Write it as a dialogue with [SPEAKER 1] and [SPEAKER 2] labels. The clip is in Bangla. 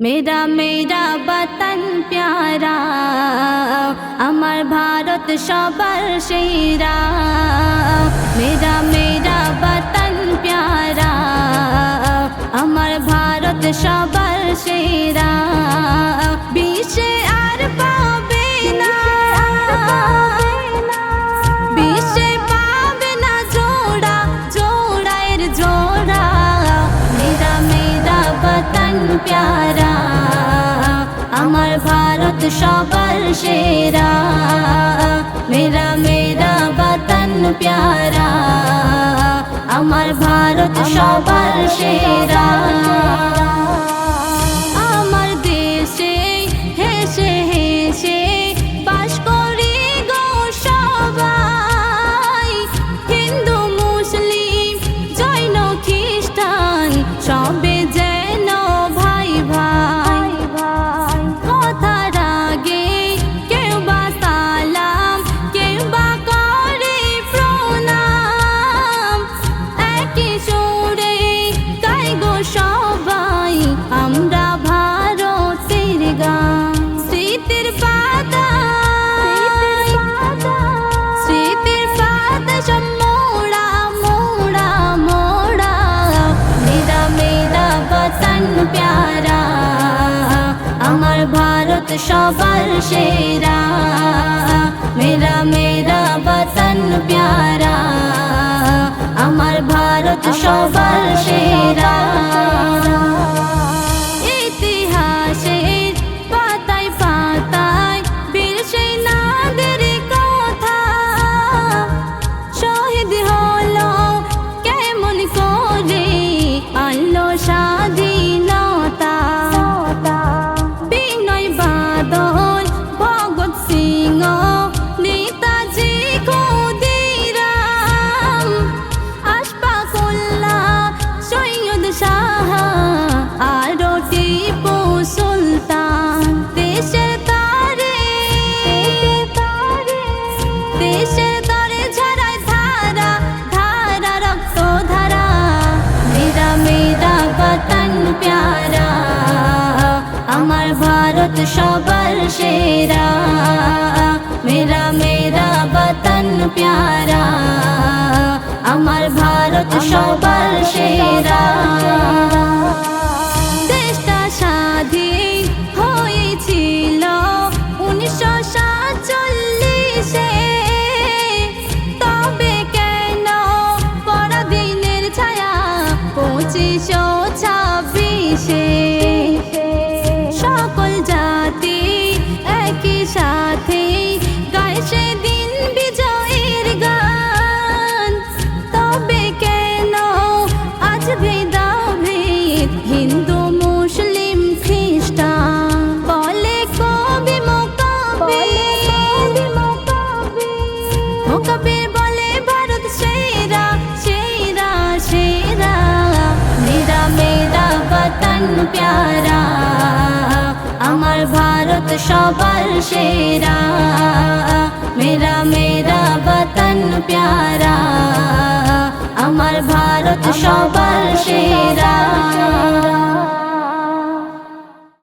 [SPEAKER 1] मेरा मेरा वतन प्यारा আমার ভারত সবার সেরা मेरा मेरा वतन प्यारा আমার ভারত সবার সেরা বিশ্বে আর পাবে না বিশ্বে পাবে না জোড়া জোড়ায়ের জোড়া मेरा मेरा वतन प्यारा আমার ভারত সবার সেরা मेरा मेरा वतन प्यारा আমার ভারত সবার সেরা আমার দেশে হেসে হেসে বাস করি গো সবাই হিন্দু মুসলিম জৈন খ্রিস্টান সবে যেন ভাই ভাই কথার আগে কেউ বা সালাম কেউ বা করে প্রণাম একই সুরে গাই গো সবাই আমরা ভারতের গান স্মৃতির পাতায় সব মোড়া মোড়া মোড়া मेरा मेरा वतन प्यारा আমার ভারত সবার সেরা मेरा मेरा वतन प्यारा আমার ভারত সবার সেরা ইতিহাসের পাতায় পাতায় বীর সেনাদের কথা শহীদ হলো কেমন করে আনলো স্বাধীনতা বিনয় বাদল ভগৎ সিংহ নেতাজি ক্ষুদিরাম আশফাক উল্লাহ সৈয়দ শাহ আরো টিপু সুলতান দেশের তরে ঝরায় ধারা ধারা রক্ত ধারা मेरा मेरा वतन प्यारा আমার ভারত সবার সেরা मेरा मेरा वतन प्यारा আমার ভারত সবার সেরা দেশটা স্বাধীন হয়েছিল 1947-এ তবে কেন পরাধীনের ছায়া 2526-এ সকল জাতি একই সাথে গায় সেদিন বিজয়ের গান তবে কেন আজ ভেদাভেদ হিন্দু মুসলিম খ্রিস্টান বলে কবি মোকাবির বলে ভারত সেরা সেরা সেরা मेरा मेरा वतन प्यारा আমার ভারত সবার সেরা मेरा मेरा वतन प्यारा আমার ভারত সবার সেরা।